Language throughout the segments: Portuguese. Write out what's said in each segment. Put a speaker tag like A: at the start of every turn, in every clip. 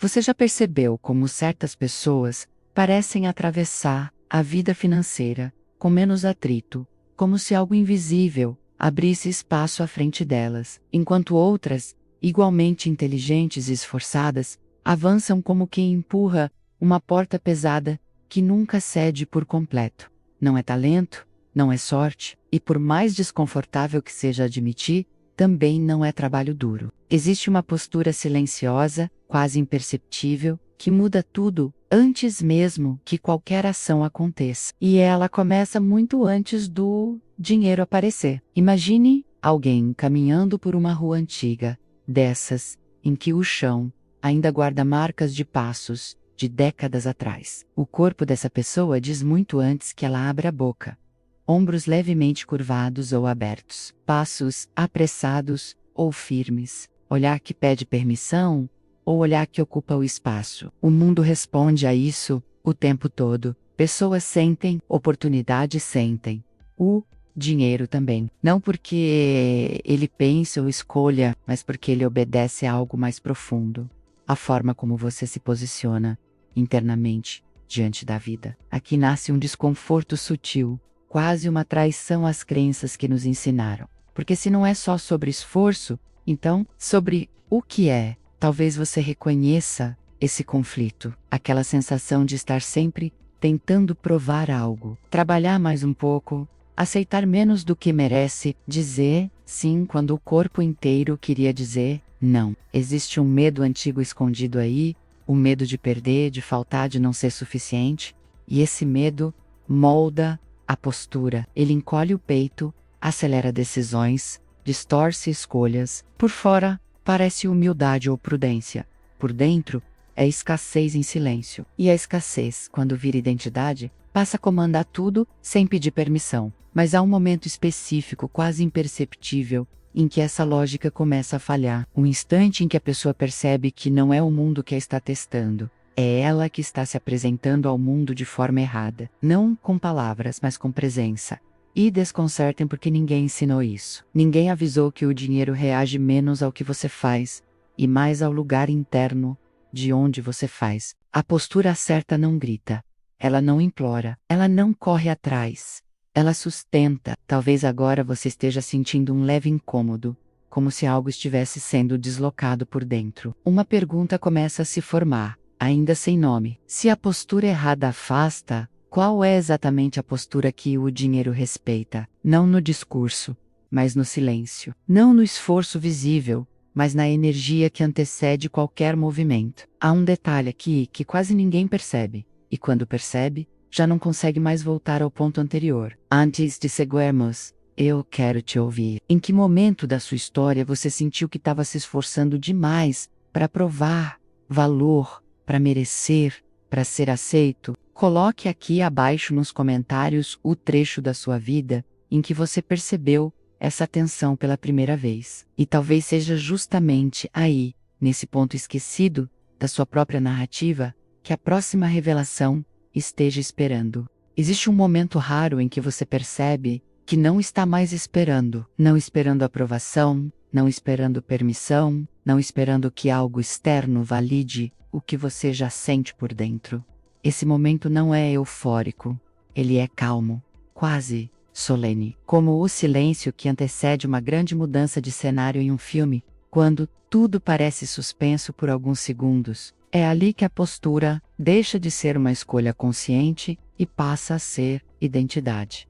A: Você já percebeu como certas pessoas parecem atravessar a vida financeira com menos atrito, como se algo invisível abrisse espaço à frente delas, enquanto outras, igualmente inteligentes e esforçadas, avançam como quem empurra uma porta pesada que nunca cede por completo? Não é talento, não é sorte, e por mais desconfortável que seja admitir, também não é trabalho duro. Existe uma postura silenciosa, quase imperceptível, que muda tudo antes mesmo que qualquer ação aconteça. E ela começa muito antes do dinheiro aparecer. Imagine alguém caminhando por uma rua antiga, dessas em que o chão ainda guarda marcas de passos de décadas atrás. O corpo dessa pessoa diz muito antes que ela abra a boca. Ombros levemente curvados ou abertos, passos apressados ou firmes, olhar que pede permissão ou olhar que ocupa o espaço. O mundo responde a isso o tempo todo. Pessoas sentem, oportunidades sentem. O dinheiro também. Não porque ele pense ou escolha, mas porque ele obedece a algo mais profundo. A forma como você se posiciona internamente diante da vida. Aqui nasce um desconforto sutil, quase uma traição às crenças que nos ensinaram. Porque se não é só sobre esforço, então sobre o que é. Talvez você reconheça esse conflito, aquela sensação de estar sempre tentando provar algo, trabalhar mais um pouco, aceitar menos do que merece, dizer sim quando o corpo inteiro queria dizer não. Existe um medo antigo escondido aí, o medo de perder, de faltar, de não ser suficiente, e esse medo molda a postura. Ele encolhe o peito, acelera decisões, distorce escolhas. Por fora, parece humildade ou prudência. Por dentro, é escassez em silêncio. E a escassez, quando vira identidade, passa a comandar tudo sem pedir permissão. Mas há um momento específico, quase imperceptível, em que essa lógica começa a falhar. Um instante em que a pessoa percebe que não é o mundo que a está testando. É ela que está se apresentando ao mundo de forma errada. Não com palavras, mas com presença. E desconcertem porque ninguém ensinou isso. Ninguém avisou que o dinheiro reage menos ao que você faz, e mais ao lugar interno de onde você faz. A postura certa não grita. Ela não implora. Ela não corre atrás. Ela sustenta. Talvez agora você esteja sentindo um leve incômodo, como se algo estivesse sendo deslocado por dentro. Uma pergunta começa a se formar, ainda sem nome. Se a postura errada afasta, qual é exatamente a postura que o dinheiro respeita? Não no discurso, mas no silêncio. Não no esforço visível, mas na energia que antecede qualquer movimento. Há um detalhe aqui que quase ninguém percebe, e quando percebe, já não consegue mais voltar ao ponto anterior. Antes de seguirmos, eu quero te ouvir. Em que momento da sua história você sentiu que estava se esforçando demais para provar valor, para merecer, para ser aceito? Coloque aqui abaixo nos comentários o trecho da sua vida em que você percebeu essa tensão pela primeira vez. E talvez seja justamente aí, nesse ponto esquecido da sua própria narrativa, que a próxima revelação esteja esperando. Existe um momento raro em que você percebe que não está mais esperando. Não esperando aprovação, não esperando permissão, não esperando que algo externo valide o que você já sente por dentro. Esse momento não é eufórico. Ele é calmo, quase solene. Como o silêncio que antecede uma grande mudança de cenário em um filme, quando tudo parece suspenso por alguns segundos. É ali que a postura deixa de ser uma escolha consciente e passa a ser identidade.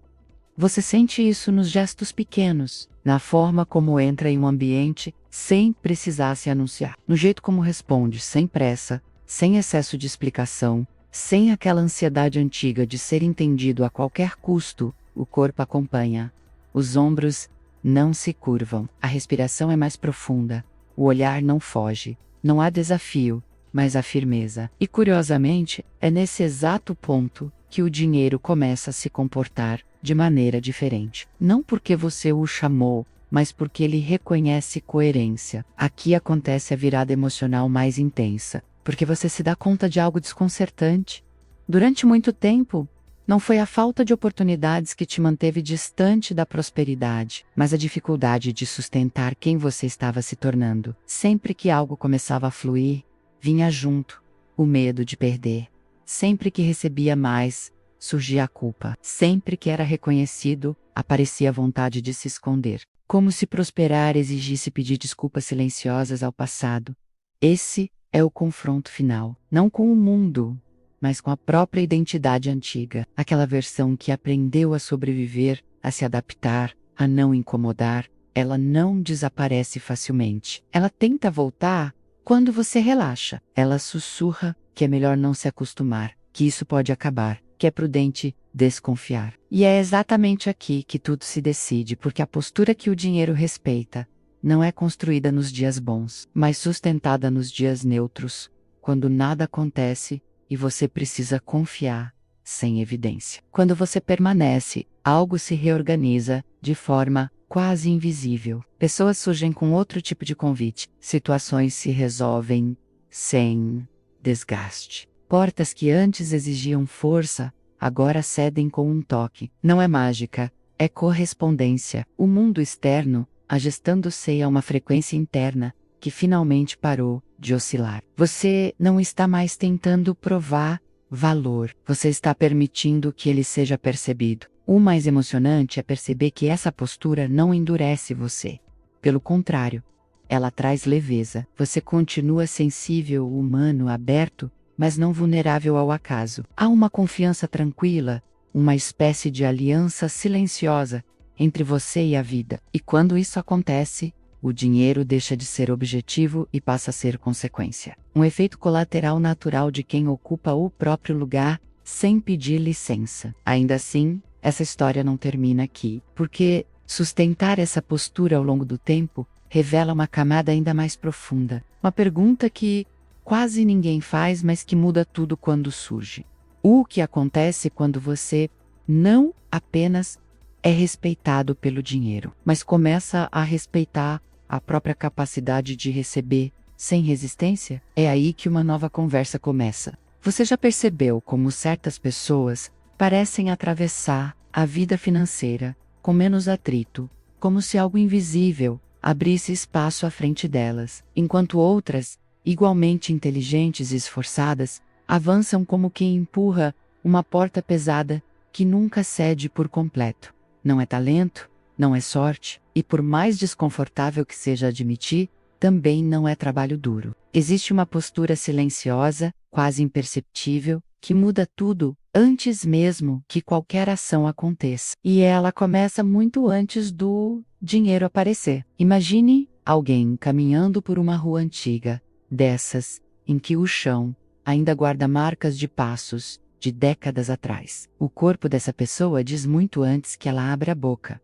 A: Você sente isso nos gestos pequenos, na forma como entra em um ambiente sem precisar se anunciar, no jeito como responde sem pressa, sem excesso de explicação, sem aquela ansiedade antiga de ser entendido a qualquer custo. O corpo acompanha. Os ombros não se curvam. A respiração é mais profunda. O olhar não foge. Não há desafio, mas há firmeza. E curiosamente, é nesse exato ponto que o dinheiro começa a se comportar de maneira diferente. Não porque você o chamou, mas porque ele reconhece coerência. Aqui acontece a virada emocional mais intensa, porque você se dá conta de algo desconcertante. Durante muito tempo, não foi a falta de oportunidades que te manteve distante da prosperidade, mas a dificuldade de sustentar quem você estava se tornando. Sempre que algo começava a fluir, vinha junto o medo de perder. Sempre que recebia mais, surgia a culpa. Sempre que era reconhecido, aparecia a vontade de se esconder. Como se prosperar exigisse pedir desculpas silenciosas ao passado. Esse é o confronto final. Não com o mundo, mas com a própria identidade antiga. Aquela versão que aprendeu a sobreviver, a se adaptar, a não incomodar. Ela não desaparece facilmente. Ela tenta voltar quando você relaxa. Ela sussurra que é melhor não se acostumar, que isso pode acabar, que é prudente desconfiar. E é exatamente aqui que tudo se decide, porque a postura que o dinheiro respeita não é construída nos dias bons, mas sustentada nos dias neutros, quando nada acontece e você precisa confiar, sem evidência. Quando você permanece, algo se reorganiza de forma quase invisível. Pessoas surgem com outro tipo de convite. Situações se resolvem sem desgaste. Portas que antes exigiam força, agora cedem com um toque. Não é mágica, é correspondência. O mundo externo, ajustando-se a uma frequência interna, que finalmente parou de oscilar. Você não está mais tentando provar valor. Você está permitindo que ele seja percebido. O mais emocionante é perceber que essa postura não endurece você. Pelo contrário, ela traz leveza. Você continua sensível, humano, aberto, mas não vulnerável ao acaso. Há uma confiança tranquila, uma espécie de aliança silenciosa entre você e a vida. E quando isso acontece, o dinheiro deixa de ser objetivo e passa a ser consequência. Um efeito colateral natural de quem ocupa o próprio lugar sem pedir licença. Ainda assim, essa história não termina aqui, porque sustentar essa postura ao longo do tempo revela uma camada ainda mais profunda. Uma pergunta que quase ninguém faz, mas que muda tudo quando surge. O que acontece quando você não apenas é respeitado pelo dinheiro, mas começa a respeitar a própria capacidade de receber sem resistência? É aí que uma nova conversa começa. Você já percebeu como certas pessoas parecem atravessar a vida financeira com menos atrito, como se algo invisível abrisse espaço à frente delas, enquanto outras, igualmente inteligentes e esforçadas, avançam como quem empurra uma porta pesada que nunca cede por completo? Não é talento, não é sorte, e por mais desconfortável que seja admitir, também não é trabalho duro. Existe uma postura silenciosa, quase imperceptível, que muda tudo antes mesmo que qualquer ação aconteça. E ela começa muito antes do dinheiro aparecer. Imagine alguém caminhando por uma rua antiga, dessas em que o chão ainda guarda marcas de passos de décadas atrás. O corpo dessa pessoa diz muito antes que ela abra a boca.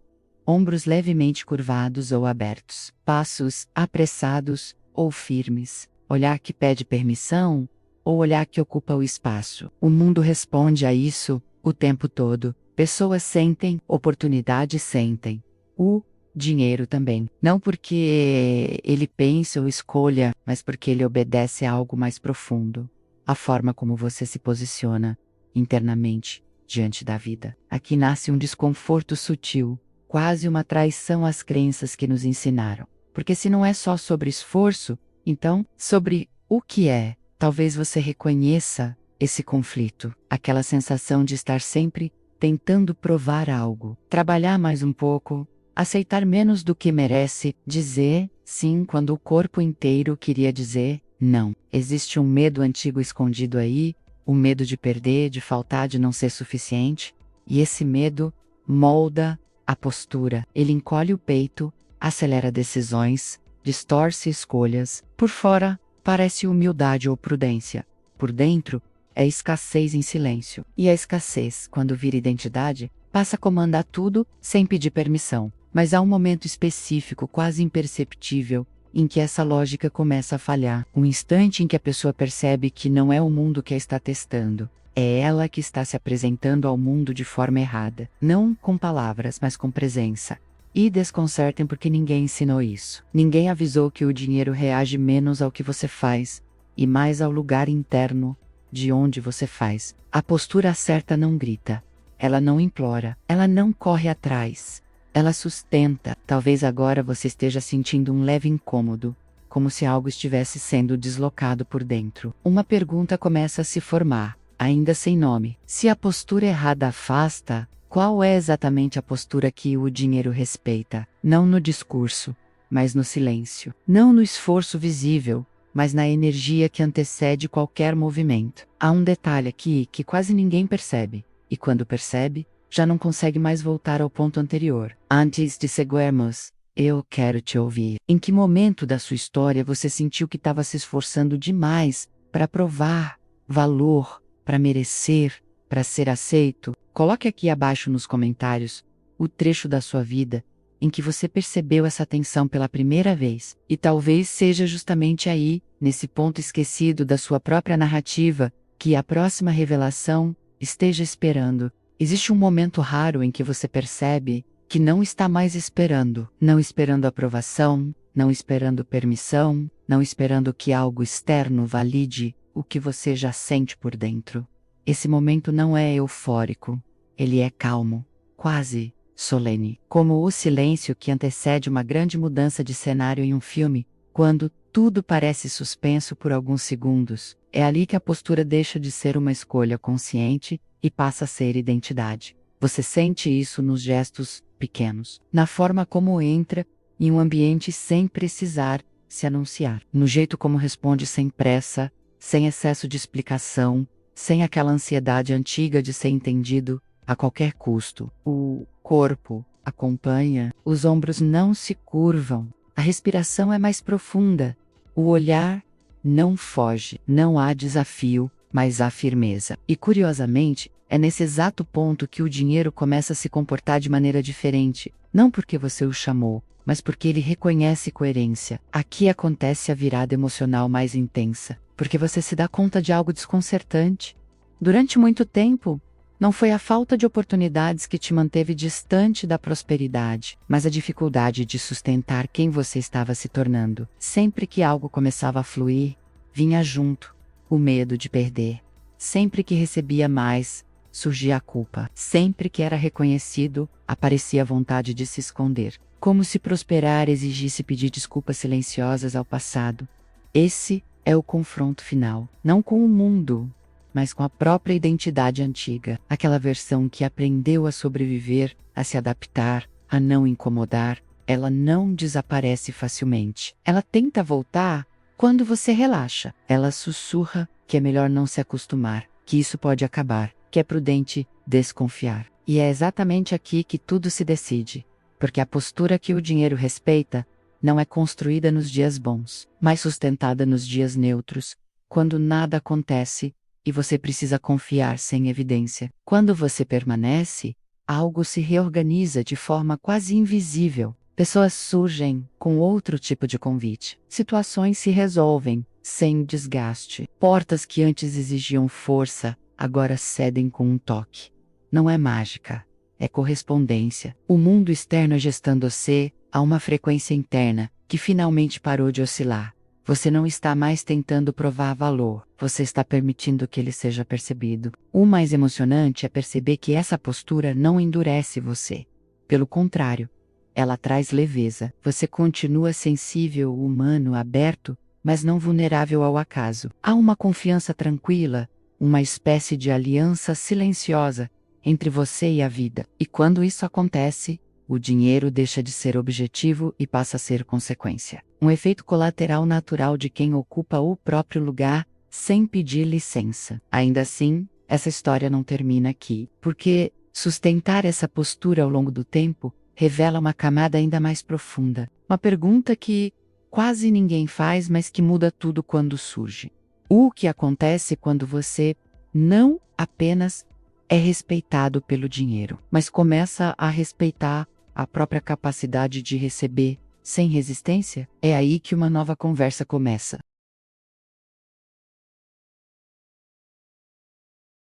A: Ombros levemente curvados ou abertos, passos apressados ou firmes, olhar que pede permissão ou olhar que ocupa o espaço. O mundo responde a isso o tempo todo. Pessoas sentem, oportunidades sentem. O dinheiro também. Não porque ele pense ou escolha, mas porque ele obedece a algo mais profundo. A forma como você se posiciona internamente diante da vida. Aqui nasce um desconforto sutil, quase uma traição às crenças que nos ensinaram. Porque se não é só sobre esforço, então, sobre o que é? Talvez você reconheça esse conflito, aquela sensação de estar sempre tentando provar algo, trabalhar mais um pouco, aceitar menos do que merece, dizer sim quando o corpo inteiro queria dizer não. Existe um medo antigo escondido aí, o medo de perder, de faltar, de não ser suficiente, e esse medo molda a postura. Ele encolhe o peito, acelera decisões, distorce escolhas. Por fora, parece humildade ou prudência. Por dentro, é escassez em silêncio. E a escassez, quando vira identidade, passa a comandar tudo sem pedir permissão. Mas há um momento específico, quase imperceptível, em que essa lógica começa a falhar. Um instante em que a pessoa percebe que não é o mundo que a está testando. É ela que está se apresentando ao mundo de forma errada. Não com palavras, mas com presença. E desconcertem porque ninguém ensinou isso. Ninguém avisou que o dinheiro reage menos ao que você faz, e mais ao lugar interno, de onde você faz. A postura certa não grita. Ela não implora. Ela não corre atrás. Ela sustenta. Talvez agora você esteja sentindo um leve incômodo, como se algo estivesse sendo deslocado por dentro. Uma pergunta começa a se formar, ainda sem nome. Se a postura errada afasta, qual é exatamente a postura que o dinheiro respeita? Não no discurso, mas no silêncio. Não no esforço visível, mas na energia que antecede qualquer movimento. Há um detalhe aqui que quase ninguém percebe, e quando percebe, já não consegue mais voltar ao ponto anterior. Antes de seguirmos, eu quero te ouvir. Em que momento da sua história você sentiu que estava se esforçando demais para provar valor, para merecer, para ser aceito? Coloque aqui abaixo nos comentários o trecho da sua vida em que você percebeu essa tensão pela primeira vez. E talvez seja justamente aí, nesse ponto esquecido da sua própria narrativa, que a próxima revelação esteja esperando. Existe um momento raro em que você percebe que não está mais esperando. Não esperando aprovação, não esperando permissão, não esperando que algo externo valide o que você já sente por dentro. Esse momento não é eufórico, ele é calmo, quase solene, como o silêncio que antecede uma grande mudança de cenário em um filme, quando tudo parece suspenso por alguns segundos. É ali que a postura deixa de ser uma escolha consciente e passa a ser identidade. Você sente isso nos gestos pequenos, na forma como entra em um ambiente sem precisar se anunciar, no jeito como responde sem pressa, sem excesso de explicação, sem aquela ansiedade antiga de ser entendido a qualquer custo. O corpo acompanha, os ombros não se curvam, a respiração é mais profunda, o olhar não foge, não há desafio, mas há firmeza. E curiosamente, é nesse exato ponto que o dinheiro começa a se comportar de maneira diferente, não porque você o chamou, mas porque ele reconhece coerência. Aqui acontece a virada emocional mais intensa, porque você se dá conta de algo desconcertante. Durante muito tempo, não foi a falta de oportunidades que te manteve distante da prosperidade, mas a dificuldade de sustentar quem você estava se tornando. Sempre que algo começava a fluir, vinha junto o medo de perder. Sempre que recebia mais, surgia a culpa. Sempre que era reconhecido, aparecia a vontade de se esconder. Como se prosperar exigisse pedir desculpas silenciosas ao passado. Esse é o confronto final, não com o mundo, mas com a própria identidade antiga, aquela versão que aprendeu a sobreviver, a se adaptar, a não incomodar. Ela não desaparece facilmente. Ela tenta voltar quando você relaxa. Ela sussurra que é melhor não se acostumar, que isso pode acabar, que é prudente desconfiar. E é exatamente aqui que tudo se decide, porque a postura que o dinheiro respeita não é construída nos dias bons, mas sustentada nos dias neutros, quando nada acontece e você precisa confiar sem evidência. Quando você permanece, algo se reorganiza de forma quase invisível. Pessoas surgem com outro tipo de convite. Situações se resolvem sem desgaste. Portas que antes exigiam força, agora cedem com um toque. Não é mágica, é correspondência. O mundo externo gestando-se a uma frequência interna que finalmente parou de oscilar. Você não está mais tentando provar valor, você está permitindo que ele seja percebido. O mais emocionante é perceber que essa postura não endurece você. Pelo contrário, ela traz leveza. Você continua sensível, humano, aberto, mas não vulnerável ao acaso. Há uma confiança tranquila, uma espécie de aliança silenciosa entre você e a vida. E quando isso acontece, o dinheiro deixa de ser objetivo e passa a ser consequência. Um efeito colateral natural de quem ocupa o próprio lugar sem pedir licença. Ainda assim, essa história não termina aqui, porque sustentar essa postura ao longo do tempo revela uma camada ainda mais profunda. Uma pergunta que quase ninguém faz, mas que muda tudo quando surge. O que acontece quando você não apenas é respeitado pelo dinheiro, mas começa a respeitar a própria capacidade de receber sem resistência? É aí que uma nova conversa começa.